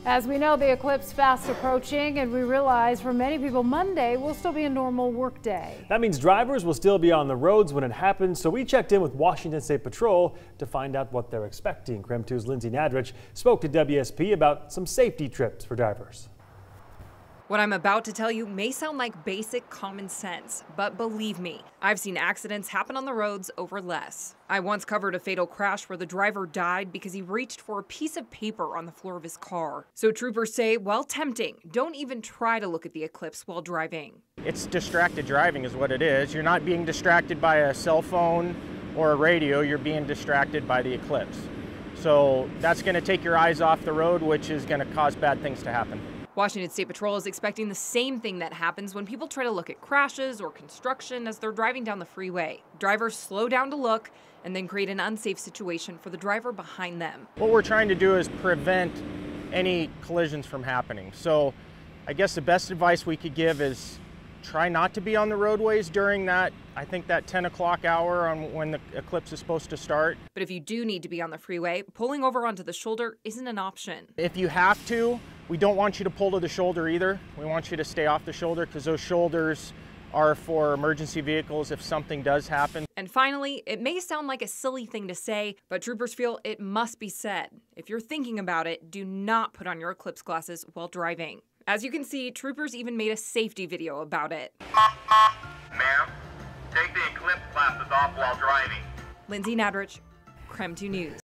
As we know, the eclipse fast approaching, and we realize for many people Monday will still be a normal work day. That means drivers will still be on the roads when it happens, so we checked in with Washington State Patrol to find out what they're expecting. KREM 2's Lindsay Nadrich spoke to WSP about some safety trips for drivers. What I'm about to tell you may sound like basic common sense, but believe me, I've seen accidents happen on the roads over less. I once covered a fatal crash where the driver died because he reached for a piece of paper on the floor of his car. So troopers say, while tempting, don't even try to look at the eclipse while driving. It's distracted driving is what it is. You're not being distracted by a cell phone or a radio, you're being distracted by the eclipse. So that's going to take your eyes off the road, which is going to cause bad things to happen. Washington State Patrol is expecting the same thing that happens when people try to look at crashes or construction as they're driving down the freeway. Drivers slow down to look and then create an unsafe situation for the driver behind them. What we're trying to do is prevent any collisions from happening. So I guess the best advice we could give is try not to be on the roadways during that, I think that 10 o'clock hour on when the eclipse is supposed to start. But if you do need to be on the freeway, pulling over onto the shoulder isn't an option. If you have to, we don't want you to pull to the shoulder either. We want you to stay off the shoulder because those shoulders are for emergency vehicles if something does happen. And finally, it may sound like a silly thing to say, but troopers feel it must be said. If you're thinking about it, do not put on your eclipse glasses while driving. As you can see, troopers even made a safety video about it. Ma'am, take the eclipse glasses off while driving. Lindsay Nadrich, KREM 2 News.